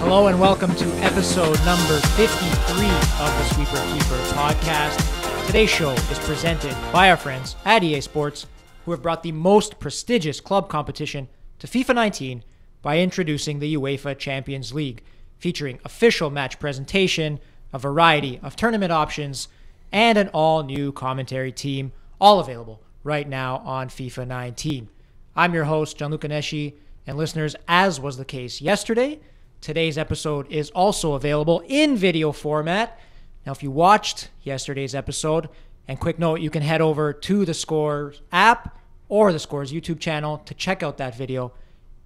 Hello and welcome to episode number 53 of the Sweeper Keeper podcast. Today's show is presented by our friends at EA Sports, who have brought the most prestigious club competition to FIFA 19 by introducing the UEFA Champions League, featuring official match presentation, a variety of tournament options, and an all-new commentary team, all available right now on FIFA 19. I'm your host, Gianluca Nesci, and listeners, as was the case yesterday, today's episode is also available in video format. Now, if you watched yesterday's episode, and quick note, you can head over to theScore app or theScore's YouTube channel to check out that video.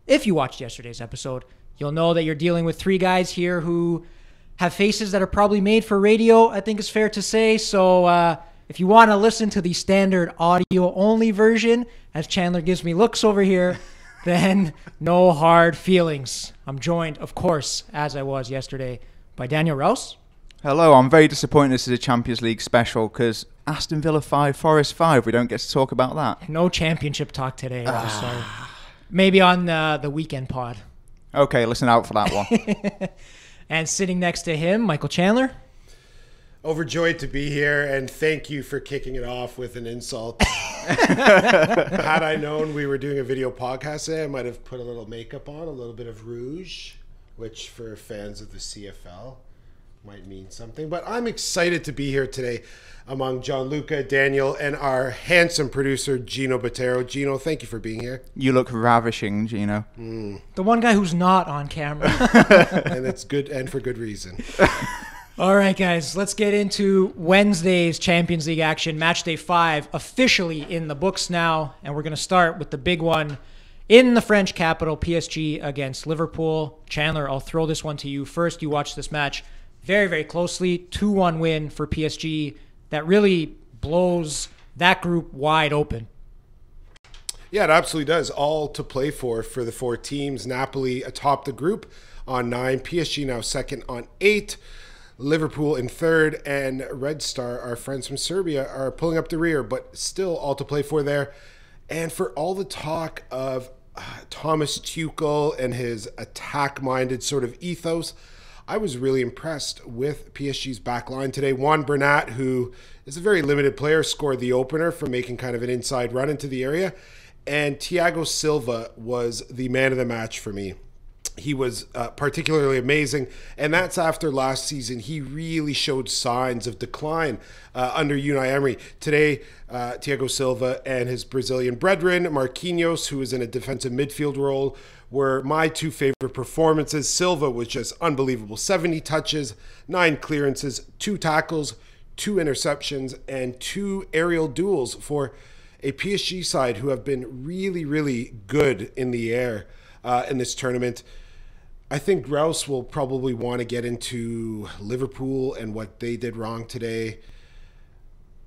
If you watched yesterday's episode, you'll know that you're dealing with three guys here who have faces that are probably made for radio, I think is fair to say. So if you want to listen to the standard audio-only version, as Chandler gives me looks over here, then no hard feelings. I'm joined, of course, as I was yesterday, by Daniel Rouse. Hello, I'm very disappointed this is a Champions League special because Aston Villa 5, Forest 5, we don't get to talk about that. No championship talk today, Rouse, sorry. Maybe on the weekend pod. Okay, listen out for that one. And sitting next to him, Michael Chandler. Overjoyed to be here, and thank you for kicking it off with an insult. Had I known we were doing a video podcast today, I might have put a little makeup on, a little bit of rouge, which for fans of the CFL might mean something. But I'm excited to be here today among Gianluca, Daniel, and our handsome producer, Gino Botero. Gino, thank you for being here. You look ravishing, Gino. The one guy who's not on camera. And it's good, and for good reason. All right, guys, let's get into Wednesday's Champions League action. Matchday 5 officially in the books now, and we're going to start with the big one in the French capital, PSG against Liverpool. Chandler, I'll throw this one to you first. You watched this match very, very closely. 2-1 win for PSG that really blows that group wide open. Yeah, it absolutely does. All to play for the four teams. Napoli atop the group on 9. PSG now second on 8. Liverpool in third, and Red Star, our friends from Serbia, are pulling up the rear, but still all to play for there. And for all the talk of Thomas Tuchel and his attack-minded sort of ethos, I was really impressed with PSG's back line today. Juan Bernat, who is a very limited player, scored the opener for making kind of an inside run into the area. And Thiago Silva was the man of the match for me. He was particularly amazing, and that's after last season. He really showed signs of decline under Unai Emery. Today, Thiago Silva and his Brazilian brethren, Marquinhos, who is in a defensive midfield role, were my two favorite performances. Silva was just unbelievable. 70 touches, 9 clearances, 2 tackles, 2 interceptions, and 2 aerial duels for a PSG side who have been really, really good in the air in this tournament. I think Rouse will probably want to get into Liverpool and what they did wrong today.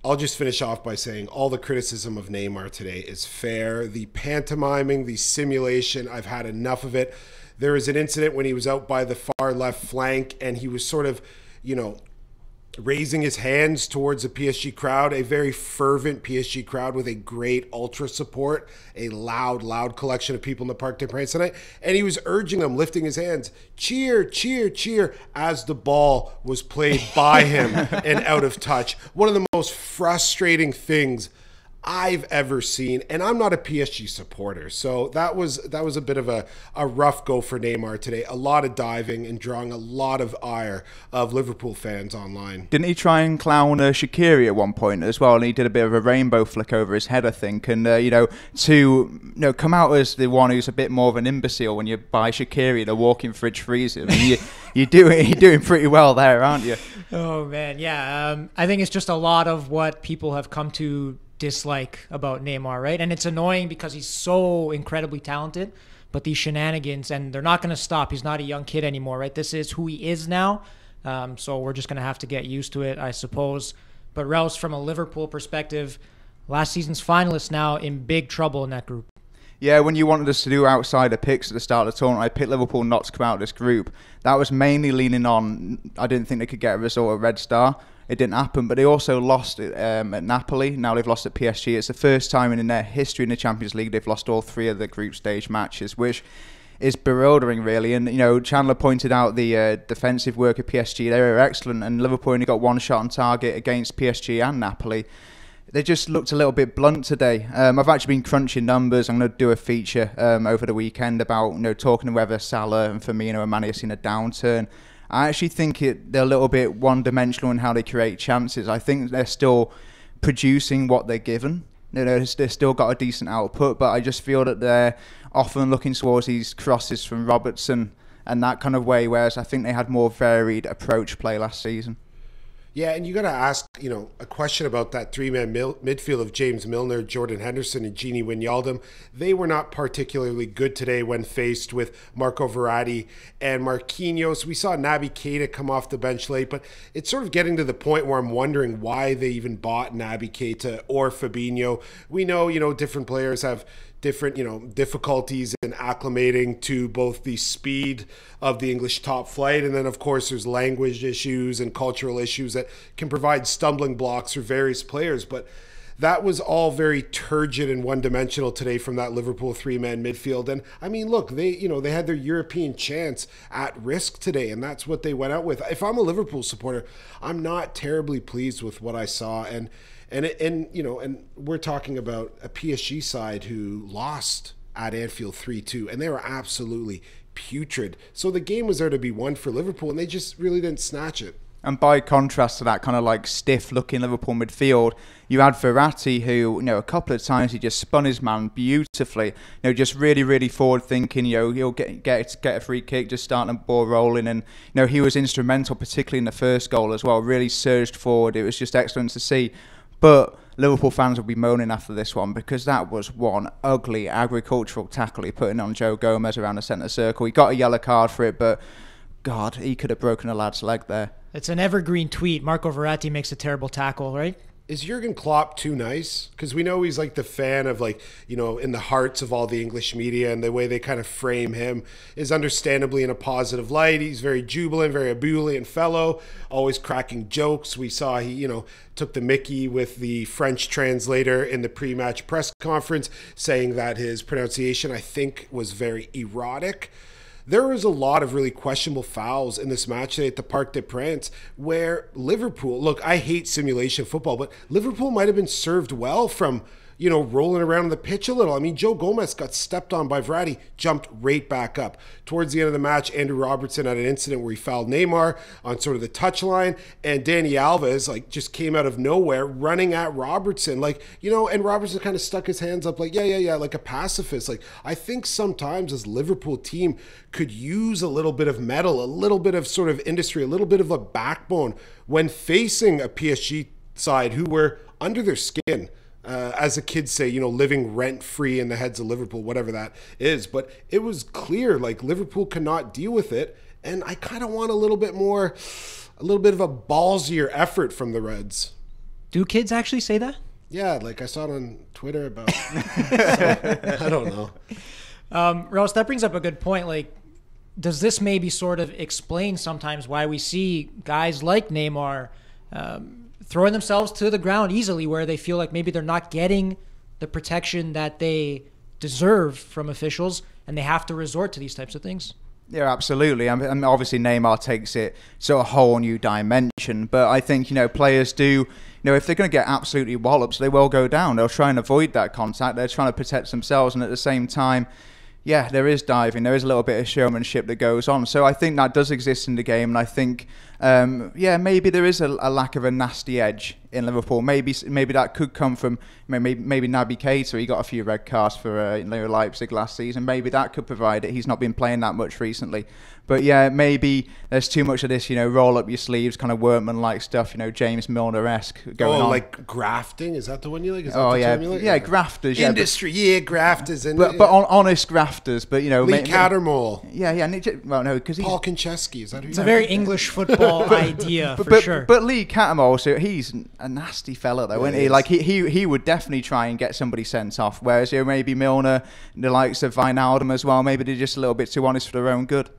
I'll just finish off by saying all the criticism of Neymar today is fair. The pantomiming, the simulation, I've had enough of it. There was an incident when he was out by the far left flank and he was sort of, raising his hands towards the PSG crowd, a very fervent PSG crowd with a great ultra support, a loud collection of people in the Parc des Princes tonight. And he was urging them, lifting his hands, cheer, cheer, cheer, as the ball was played by him and out of touch. One of the most frustrating things I've ever seen, and I'm not a PSG supporter, so that was a bit of a rough go for Neymar today. A lot of diving and drawing a lot of ire of Liverpool fans online. Didn't he try and clown Shaqiri at one point as well? And he did a bit of a rainbow flick over his head, I think. And to come out as the one who's a bit more of an imbecile when you buy Shaqiri in a walk-in fridge freezer, I mean, you're doing pretty well there, aren't you? Oh man, yeah. I think it's just a lot of what people have come to dislike about Neymar, right? And it's annoying because he's so incredibly talented, but these shenanigans, and they're not going to stop. He's not a young kid anymore, right? This is who he is now. So we're just going to have to get used to it, I suppose. But Rouse, from a Liverpool perspective, last season's finalists now in big trouble in that group. Yeah, when you wanted us to do outsider picks at the start of the tournament, I picked Liverpool not to come out of this group. That was mainly leaning on, I didn't think they could get a result at Red Star. It didn't happen, but they also lost at Napoli. Now they've lost at PSG. It's the first time in their history in the Champions League they've lost all 3 of the group stage matches, which is bewildering, really. And, Chandler pointed out the defensive work of PSG. They were excellent, and Liverpool only got one shot on target against PSG and Napoli. They just looked a little bit blunt today. I've actually been crunching numbers. I'm going to do a feature over the weekend about talking whether Salah and Firmino and Mane have seen a downturn. I actually think they're a little bit one-dimensional in how they create chances. I think they're still producing what they're given. They've still got a decent output, but I just feel that they're often looking towards these crosses from Robertson and that kind of way, whereas I think they had more varied approach play last season. Yeah, and you got to ask, a question about that three-man midfield of James Milner, Jordan Henderson, and Gini Wijnaldum. They were not particularly good today when faced with Marco Verratti and Marquinhos. We saw Naby Keita come off the bench late, but it's sort of getting to the point where I'm wondering why they even bought Naby Keita or Fabinho. We know, different players have different, difficulties in acclimating to both the speed of the English top flight, and then of course there's language issues and cultural issues that can provide stumbling blocks for various players. But that was all very turgid and one-dimensional today from that Liverpool three-man midfield. And I mean, look, they had their European chance at risk today, and that's what they went out with. If I'm a Liverpool supporter, I'm not terribly pleased with what I saw. And we're talking about a PSG side who lost at Anfield 3-2, and they were absolutely putrid. So the game was there to be won for Liverpool, and they just really didn't snatch it. And by contrast to that kind of like stiff-looking Liverpool midfield, you had Verratti, who, a couple of times he just spun his man beautifully. Just really, really forward-thinking. He'll get a free kick, just starting the ball rolling, and he was instrumental, particularly in the first goal as well. Really surged forward. It was just excellent to see. But Liverpool fans will be moaning after this one because that was one ugly agricultural tackle he put in on Joe Gomez around the centre circle. He got a yellow card for it, but God, he could have broken a lad's leg there. It's an evergreen tweet. Marco Verratti makes a terrible tackle, right? Is Jurgen Klopp too nice? Because we know he's like the fan of in the hearts of all the English media, and the way they kind of frame him is understandably in a positive light. He's very jubilant, very ebullient fellow, always cracking jokes. We saw he, took the mickey with the French translator in the pre-match press conference, saying that his pronunciation, I think, was very erotic. There was a lot of really questionable fouls in this match today at the Parc des Princes where Liverpool, look, I hate simulation football, but Liverpool might have been served well from, rolling around on the pitch a little. I mean, Joe Gomez got stepped on by Verratti, jumped right back up. Towards the end of the match, Andrew Robertson had an incident where he fouled Neymar on sort of the touchline, and Dani Alves, just came out of nowhere running at Robertson. And Robertson kind of stuck his hands up like a pacifist. I think sometimes this Liverpool team could use a little bit of metal, a little bit of sort of industry, a little bit of a backbone when facing a PSG side who were under their skin. As the kids say, living rent-free in the heads of Liverpool, whatever that is. But it was clear, Liverpool cannot deal with it. And I kind of want a little bit of a ballsier effort from the Reds. Do kids actually say that? Yeah, I saw it on Twitter about so, I don't know. Rouse, that brings up a good point. Does this maybe sort of explain sometimes why we see guys like Neymar throwing themselves to the ground easily where they feel like maybe they're not getting the protection that they deserve from officials and they have to resort to these types of things? Yeah, absolutely. I mean, obviously Neymar takes it to a whole new dimension, but I think, players do, if they're going to get absolutely walloped, they will go down. They'll try and avoid that contact. They're trying to protect themselves, and at the same time, yeah, there is diving. There is a little bit of showmanship that goes on. So I think that does exist in the game. And I think, maybe there is a lack of a nasty edge in Liverpool. Maybe that could come from maybe Naby Keita. He got a few red cards for Leipzig last season. Maybe that could provide it. He's not been playing that much recently. But yeah, maybe there's too much of this, roll up your sleeves, kind of workman-like stuff, James Milner-esque going on. Like grafting? Is that the one you like? Is that the yeah, term you like? Yeah, grafters. Industry, grafters. But honest grafters, but Lee Cattermole. Yeah. Well, no, because Paul Konchesky. Is that who? It's a very English football idea, for sure. But Lee Cattermole, so he's a nasty fella, though, isn't he? He would definitely try and get somebody sent off. Whereas maybe Milner, the likes of Wijnaldum as well, maybe they're just a little bit too honest for their own good.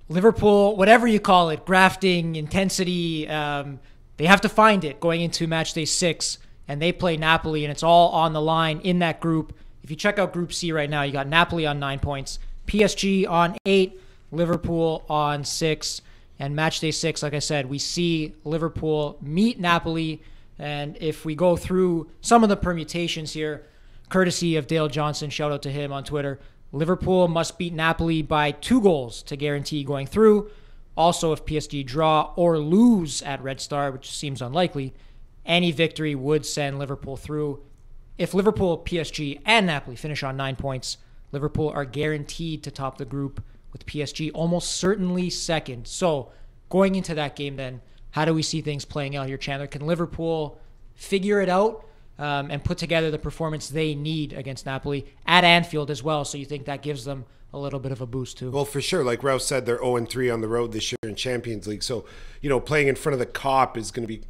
Liverpool, whatever you call it, grafting, intensity, they have to find it going into Matchday 6, and they play Napoli, and it's all on the line in that group. If you check out Group C right now, you got Napoli on 9 points, PSG on 8, Liverpool on 6, and Matchday 6, like I said, we see Liverpool meet Napoli. And if we go through some of the permutations here, courtesy of Dale Johnson, shout out to him on Twitter, Liverpool must beat Napoli by 2 goals to guarantee going through. Also, if PSG draw or lose at Red Star, which seems unlikely, any victory would send Liverpool through. If Liverpool, PSG, and Napoli finish on 9 points, Liverpool are guaranteed to top the group, with PSG almost certainly second. So, going into that game then, how do we see things playing out here, Chandler? Can Liverpool figure it out and put together the performance they need against Napoli at Anfield as well? So you think that gives them a little bit of a boost too? Well, for sure. Like Rouse said, they're 0-3 on the road this year in Champions League. So, playing in front of the Cop is going to be,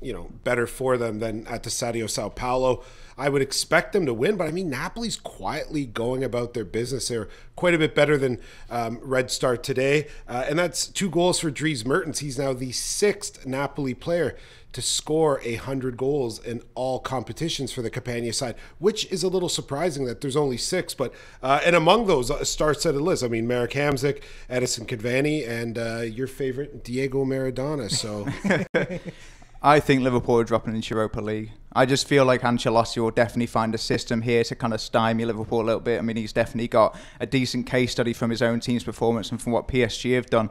better for them than at the Stadio Sao Paulo. I would expect them to win, but Napoli's quietly going about their business. They're quite a bit better than Red Star today. And that's 2 goals for Dries Mertens. He's now the 6th Napoli player to score 100 goals in all competitions for the Campania side, which is a little surprising that there's only 6. But and among those, a star-studded list. Marek Hamsik, Edison Cavani, and your favorite, Diego Maradona. So I think Liverpool are dropping into Europa League. I just feel like Ancelotti will definitely find a system here to kind of stymie Liverpool a little bit. He's definitely got a decent case study from his own team's performance and from what PSG have done.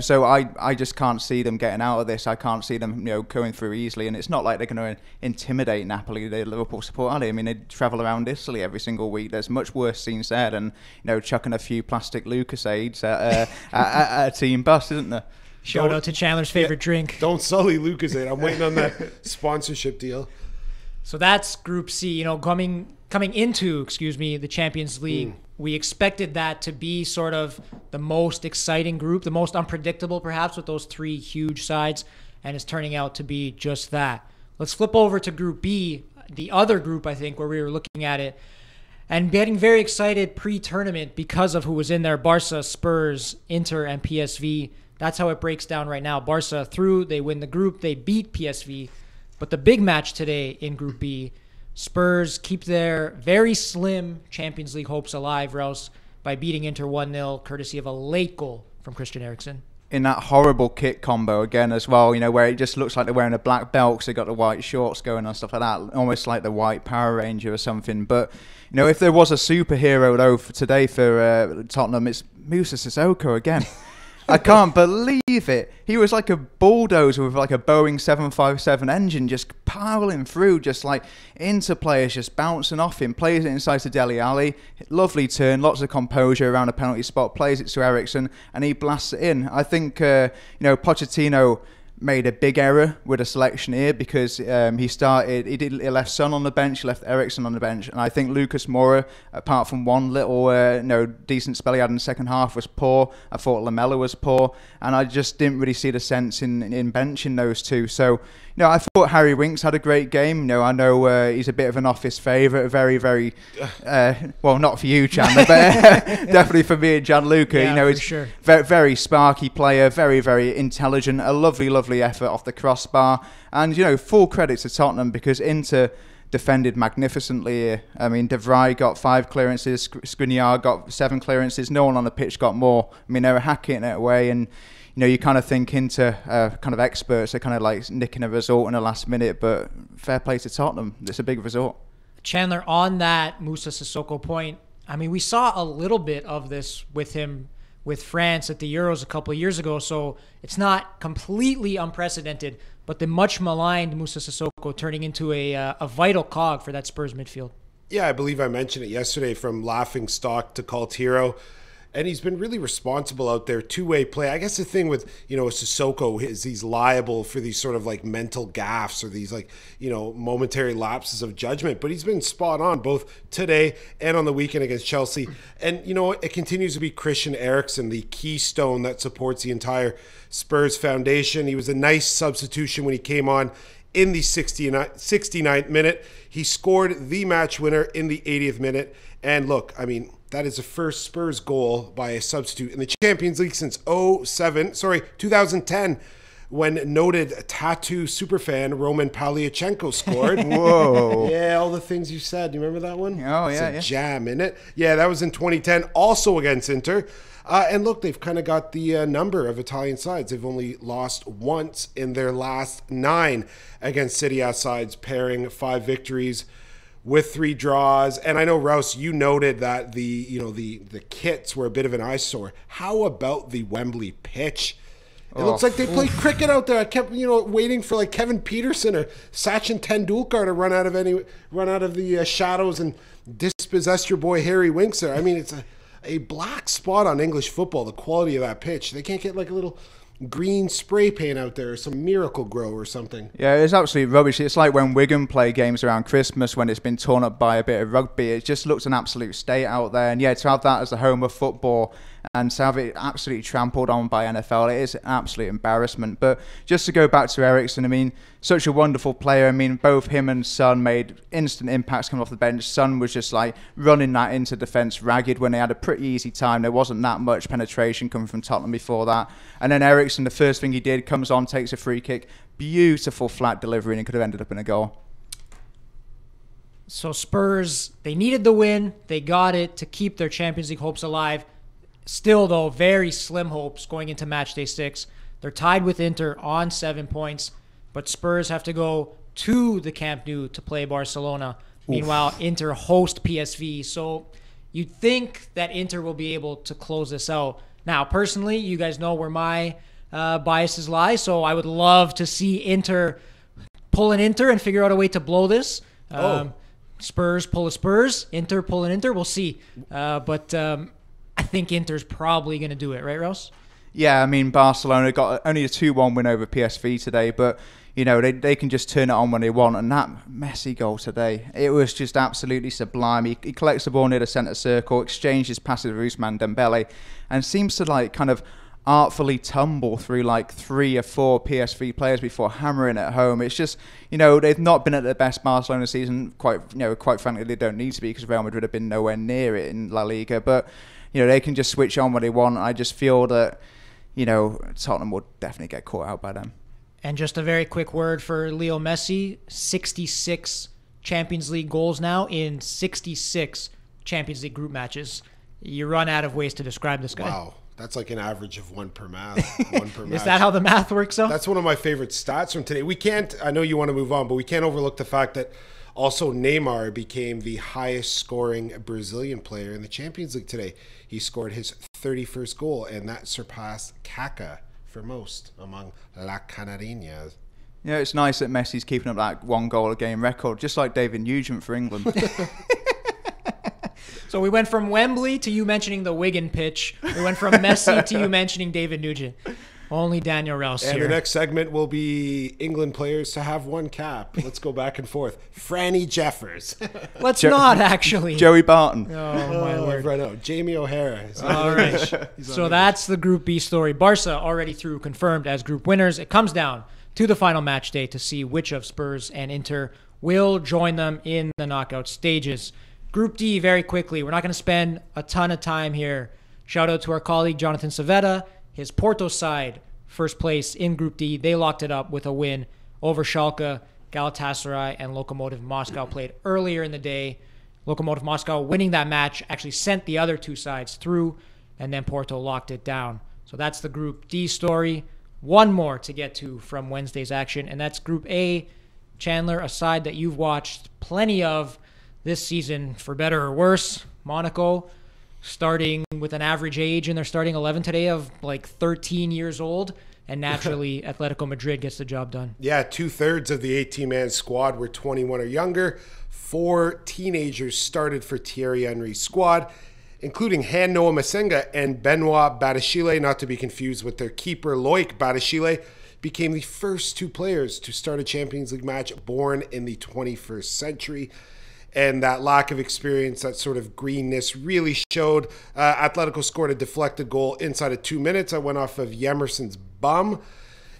So I just can't see them getting out of this. I can't see them, going through easily. And it's not like they're going to intimidate Napoli, the Liverpool support, are they? They travel around Italy every single week. There's much worse scenes there than, chucking a few plastic Lucasades at a team bus, isn't there? Shout out to Chandler's favorite drink. Don't sully Lucasade. I'm waiting on that sponsorship deal. So that's Group C. Coming into, the Champions League, we expected that to be sort of the most exciting group, the most unpredictable perhaps, with those 3 huge sides, and it's turning out to be just that. Let's flip over to Group B, the other group, I think, where we were looking at it and getting very excited pre-tournament because of who was in there: Barca, Spurs, Inter, and PSV. That's how it breaks down right now. Barca through, they win the group, they beat PSV. But the big match today in Group B, Spurs keep their very slim Champions League hopes alive, Rouse, by beating Inter 1-0, courtesy of a late goal from Christian Eriksen. In that horrible kit combo again as well, where it just looks like they're wearing a black belt because they've got the white shorts going on, stuff like that, almost like the white Power Ranger or something. But, if there was a superhero, though, for today for Tottenham, it's Moussa Sissoko again. I can't believe it. He was like a bulldozer with like a Boeing 757 engine just piling through, just like into players, just bouncing off him, plays it inside to Dele Alli. Lovely turn, lots of composure around a penalty spot, plays it to Eriksen, and he blasts it in. I think, Pochettino made a big error with a selection here because he left Son on the bench, left Eriksen on the bench, and I think Lucas Moura, apart from one little decent spell he had in the second half, was poor. I thought Lamela was poor, and I just didn't really see the sense in benching those two. So I thought Harry Winks had a great game. I know he's a bit of an office favourite, very, very well, not for you, Chandler, but definitely for me and Gianluca. Yeah, he's sure. very, very sparky player, very, very intelligent, a lovely effort off the crossbar, and full credit to Tottenham because Inter defended magnificently here. De Vrij got 5 clearances, Skriniar got 7 clearances, no one on the pitch got more. They were hacking it away, and you kind of think Inter kind of experts are kind of like nicking a result in the last minute, but fair play to Tottenham. It's a big result. Chandler, on that Moussa Sissoko point, we saw a little bit of this with him with France at the Euros a couple of years ago, so it's not completely unprecedented, but the much maligned Moussa Sissoko turning into a vital cog for that Spurs midfield. Yeah, I believe I mentioned it yesterday, from laughing stock to cult hero. And he's been really responsible out there, two-way play. I guess the thing with, Sissoko is he's liable for these sort of like mental gaffes or these momentary lapses of judgment. But he's been spot on both today and on the weekend against Chelsea. And, it continues to be Christian Eriksen, the keystone that supports the entire Spurs foundation. He was a nice substitution when he came on in the 69th minute. He scored the match winner in the 80th minute. And look, that is the first Spurs goal by a substitute in the Champions League since 2010. when noted tattoo superfan Roman Paliachenko scored. Whoa. Yeah, all the things you said. You remember that one? Oh, It's yeah, a yeah. jam in it. Yeah, that was in 2010, also against Inter. And look, they've kind of got the number of Italian sides. They've only lost once in their last 9 against City A sides, pairing 5 victories with 3 draws. And I know, Rouse, you noted that the kits were a bit of an eyesore. How about the Wembley pitch? It looks like they played cricket out there. I kept, waiting for like Kevin Peterson or Sachin Tendulkar to run out of the shadows and dispossess your boy Harry Winks there. I mean, it's a black spot on English football, the quality of that pitch. They can't get like a little green spray paint out there or some Miracle Grow or something. Yeah, it's absolutely rubbish. It's like when Wigan play games around Christmas when it's been torn up by a bit of rugby. It just looks an absolute state out there. And yeah, to have that as the home of football and to have it absolutely trampled on by NFL, it is an absolute embarrassment. But just to go back to Eriksen, I mean, such a wonderful player. I mean, both him and Son made instant impacts coming off the bench. Son was just like running that into defence ragged when they had a pretty easy time. There wasn't that much penetration coming from Tottenham before that. And then Eriksen, the first thing he did, comes on, takes a free kick. Beautiful flat delivery, and it could have ended up in a goal. So Spurs, they needed the win. They got it to keep their Champions League hopes alive. Still, though, very slim hopes going into Matchday 6. They're tied with Inter on 7 points, but Spurs have to go to the Camp Nou to play Barcelona. Meanwhile, Inter host PSV. So you'd think that Inter will be able to close this out. Now, personally, you guys know where my biases lie, so I would love to see Inter pull an Inter and figure out a way to blow this. Spurs pull a Spurs, Inter pull an Inter. We'll see. But I think Inter's probably going to do it, right, Rouse? Yeah, I mean, Barcelona got only a 2-1 win over PSV today, but, they can just turn it on when they want. And that Messi goal today, it was just absolutely sublime. He collects the ball near the centre circle, exchanges passes with Ousmane Dembele, and seems to, kind of artfully tumble through, 3 or 4 PSV players before hammering it home. It's just, they've not been at their best Barcelona season. Quite frankly, they don't need to be because Real Madrid have been nowhere near it in La Liga. But they can just switch on when they want. I just feel that, Tottenham will definitely get caught out by them. And just a very quick word for Leo Messi, 66 Champions League goals now in 66 Champions League group matches. You run out of ways to describe this guy. Wow. That's like an average of one per match. Is that how the math works out? That's one of my favorite stats from today. I know you want to move on, but we can't overlook the fact that also Neymar became the highest scoring Brazilian player in the Champions League today. He scored his 31st goal, and that surpassed Kaká for most among La Canarinhas. It's nice that Messi's keeping up that 1 goal a game record, just like David Nugent for England. So we went from Wembley to you mentioning the Wigan pitch. We went from Messi to you mentioning David Nugent. Only Daniel Rouse and here. The next segment will be England players to have 1 cap. Let's go back and forth. Franny Jeffers. Let's not, actually. Joey Barton. Oh, my word. Right now. Jamie O'Hara. All right. So that's the Group B story. Barca already through, confirmed as group winners. It comes down to the final match day to see which of Spurs and Inter will join them in the knockout stages. Group D, very quickly. We're not going to spend a ton of time here. Shout out to our colleague Jonathan Savetta. His Porto side, first place in Group D. They locked it up with a win over Schalke, Galatasaray, and Lokomotiv Moscow played earlier in the day. Lokomotiv Moscow winning that match actually sent the other 2 sides through, and then Porto locked it down. So that's the Group D story. One more to get to from Wednesday's action, and that's Group A. Chandler, a side that you've watched plenty of this season, for better or worse. Monaco, starting with an average age in their starting 11 today of 13 years old. And naturally, Atletico Madrid gets the job done. Yeah, 2/3 of the 18-man squad were 21 or younger. 4 teenagers started for Thierry Henry's squad, including Noah Masenga and Benoit Badiashile, not to be confused with their keeper, Loic Badiashile, became the first 2 players to start a Champions League match born in the 21st century. And that lack of experience, that sort of greenness really showed. Atletico scored a deflected goal inside of 2 minutes. I went off of Yemerson's bum.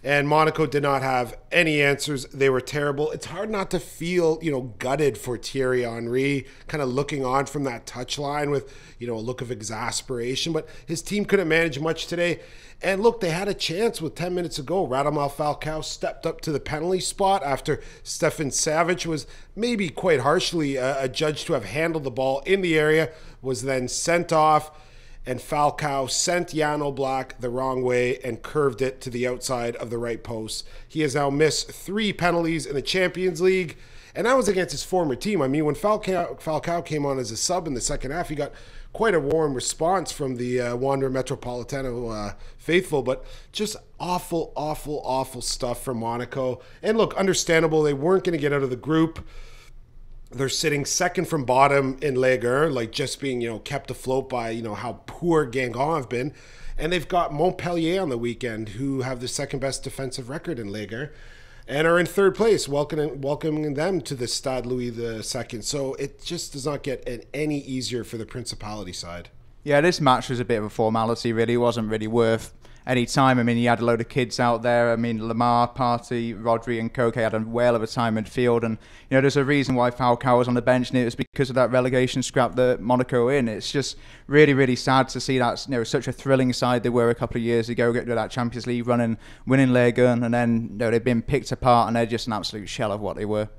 And Monaco did not have any answers. They were terrible. It's hard not to feel, gutted for Thierry Henry, kind of looking on from that touchline with, a look of exasperation. But his team couldn't manage much today. And look, they had a chance with 10 minutes ago. Radamel Falcao stepped up to the penalty spot after Stefan Savic was maybe quite harshly adjudged to have handled the ball in the area, was then sent off. And Falcao sent Jan Oblak the wrong way and curved it to the outside of the right post. He has now missed 3 penalties in the Champions League, and that was against his former team. I mean, when Falcao came on as a sub in the second half, he got quite a warm response from the Wander Metropolitano faithful, but just awful, awful, awful stuff from Monaco. And look, understandable, they weren't going to get out of the group. They're sitting second from bottom in Ligue 1, like just being, kept afloat by, how poor Guingamp have been. And they've got Montpellier on the weekend, who have the second best defensive record in Ligue 1 and are in third place, welcoming them to the Stade Louis II. So it just does not get any easier for the Principality side. Yeah, this match was a bit of a formality, really. It wasn't really worth any time. I mean, he had a load of kids out there. I mean, Lamar, Partey, Rodri and Koke had a whale of a time in midfield. And, there's a reason why Falcao was on the bench, and it was because of that relegation scrap that Monaco in. It's just really, really sad to see that, such a thrilling side they were a couple of years ago, get to that Champions League run, winning Ligue 1, and then, they've been picked apart, and they're just an absolute shell of what they were.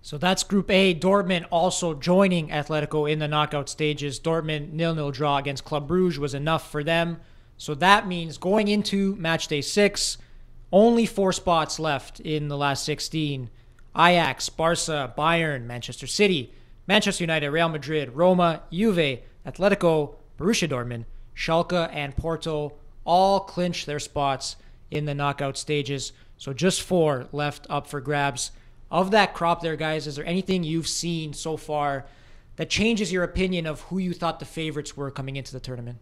So that's Group A. Dortmund also joining Atletico in the knockout stages. Dortmund 0-0 draw against Club Brugge was enough for them. So that means going into Matchday 6, only 4 spots left in the last 16. Ajax, Barca, Bayern, Manchester City, Manchester United, Real Madrid, Roma, Juve, Atletico, Borussia Dortmund, Schalke, and Porto all clinch their spots in the knockout stages. So just 4 left up for grabs. Of that crop there, guys, is there anything you've seen so far that changes your opinion of who you thought the favorites were coming into the tournament?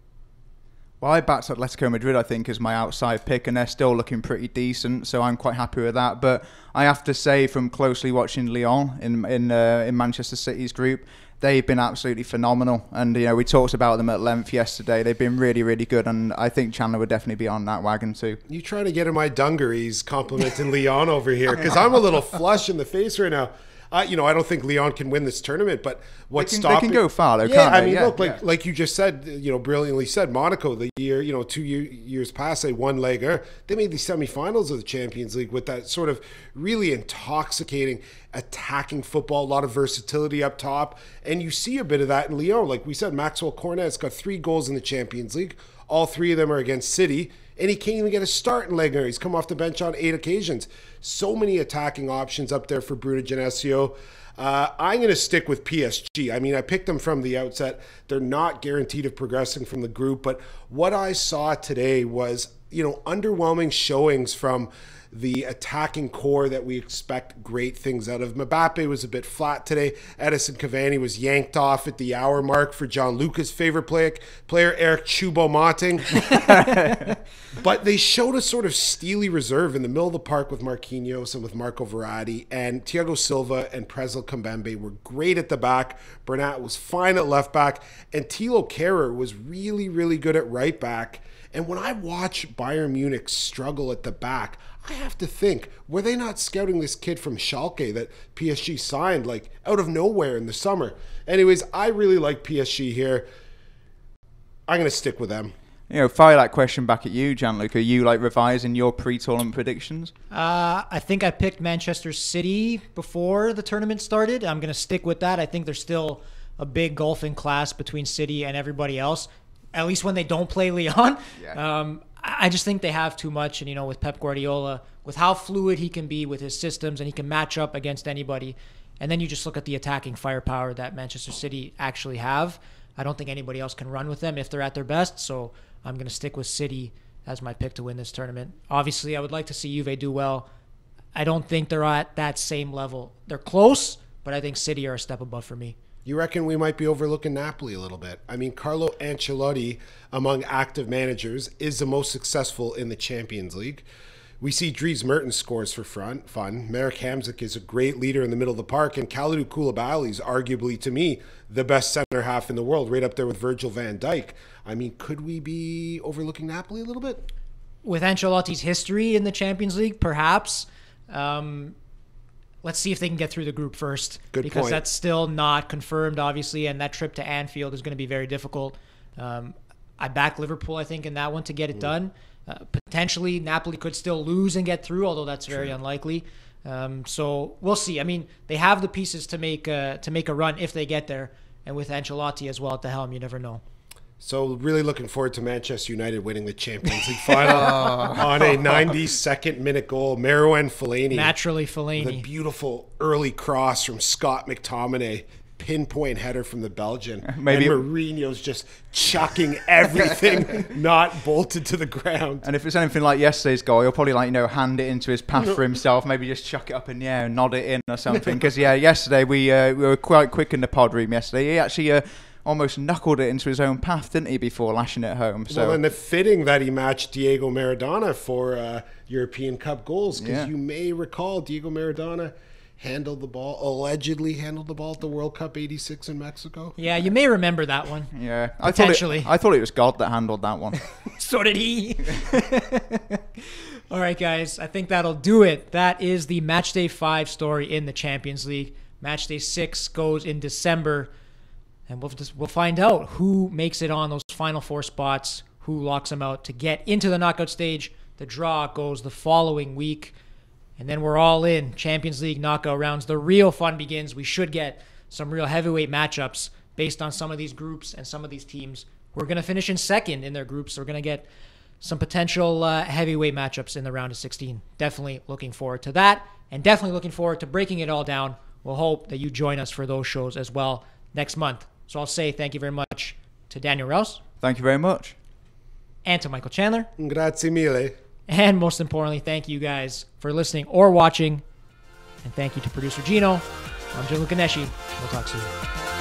Well, I backed Atletico Madrid, I think, as my outside pick, and they're still looking pretty decent, so I'm quite happy with that. But I have to say, from closely watching Lyon in Manchester City's group, they've been absolutely phenomenal. And, we talked about them at length yesterday. They've been really, really good, and I think Chandler would definitely be on that wagon too. You trying to get in my dungarees complimenting Lyon over here, because I'm a little flush in the face right now. I don't think Lyon can win this tournament, but what's stopping? They can go far, though, can't they? Look, like you just said, brilliantly said, Monaco, the year, 2 years past, they won Ligue 1. They made the semifinals of the Champions League with that sort of really intoxicating attacking football, a lot of versatility up top. And you see a bit of that in Lyon. Like we said, Maxwell Cornet's got 3 goals in the Champions League. All 3 of them are against City. And he can't even get a start in Ligue 1. He's come off the bench on 8 occasions. So many attacking options up there for Bruno Genesio. I'm going to stick with PSG. I mean, I picked them from the outset. They're not guaranteed of progressing from the group. But what I saw today was, underwhelming showings from the attacking core that we expect great things out of. Mbappe was a bit flat today. Edison Cavani was yanked off at the hour mark for Gianluca's favorite player Eric Choupo-Moting. But they showed a sort of steely reserve in the middle of the park with Marquinhos and with Marco Verratti. And Thiago Silva and Presnel Kimpembe were great at the back. Bernat was fine at left back. And Thilo Kehrer was really, really good at right back. And when I watch Bayern Munich struggle at the back, I have to think, were they not scouting this kid from Schalke that PSG signed like out of nowhere in the summer? Anyways, I really like PSG here. I'm going to stick with them. Fire that question back at you, Gianluca. Are you revising your pre-tournament predictions? I think I picked Manchester City before the tournament started. I'm going to stick with that. I think there's still a big gulf in class between City and everybody else, at least when they don't play Lyon. Yeah. I just think they have too much. And, with Pep Guardiola, with how fluid he can be with his systems, and he can match up against anybody. And then you just look at the attacking firepower that Manchester City actually have. I don't think anybody else can run with them if they're at their best. So I'm going to stick with City as my pick to win this tournament. Obviously, I would like to see Juve do well. I don't think they're at that same level. They're close, but I think City are a step above for me. You reckon we might be overlooking Napoli a little bit? I mean, Carlo Ancelotti, among active managers, is the most successful in the Champions League. We see Dries Mertens scores for fun. Marek Hamsik is a great leader in the middle of the park, and Kalidou Koulibaly is arguably, to me, the best center half in the world, right up there with Virgil van Dijk. I mean, could we be overlooking Napoli a little bit? with Ancelotti's history in the Champions League, perhaps. Let's see if they can get through the group first. Because point. that's still not confirmed, obviously, and that trip to Anfield is going to be very difficult. I back Liverpool, I think, in that one to get it done. Potentially, Napoli could still lose and get through, although that's very unlikely. So we'll see. I mean, they have the pieces to make a run if they get there, and with Ancelotti as well at the helm, you never know. So really looking forward to Manchester United winning the Champions League final on a 92nd minute goal. Marouane Fellaini. Naturally, Fellaini. The beautiful early cross from Scott McTominay. Pinpoint header from the Belgian. Maybe and Mourinho's just chucking everything not bolted to the ground. And if it's anything like yesterday's goal, he'll probably hand it into his path for himself. Maybe just chuck it up in the air and nod it in or something. Because yesterday we were quite quick in the pod room. Yesterday he actually almost knuckled it into his own path, didn't he, before lashing it home? So. Well, and it's fitting that he matched Diego Maradona for European Cup goals, because you may recall Diego Maradona allegedly handled the ball at the World Cup '86 in Mexico. Yeah, you may remember that one. Yeah, potentially. I thought it was God that handled that one. So did he. All right, guys, I think that'll do it. That is the Matchday 5 story in the Champions League. Matchday 6 goes in December. And we'll find out who makes it on those final 4 spots, who locks them out to get into the knockout stage. The draw goes the following week. And then we're all in. Champions League knockout rounds. The real fun begins. We should get some real heavyweight matchups based on some of these groups and some of these teams. We're going to finish in second in their groups. So we're going to get some potential heavyweight matchups in the round of 16. Definitely looking forward to that. And definitely looking forward to breaking it all down. We'll hope that you join us for those shows as well next month. So I'll say thank you very much to Daniel Rouse. Thank you very much. And to Michael Chandler. Grazie mille. And most importantly, thank you guys for listening or watching. And thank you to producer Gino. I'm Gianluca Nesci. We'll talk soon.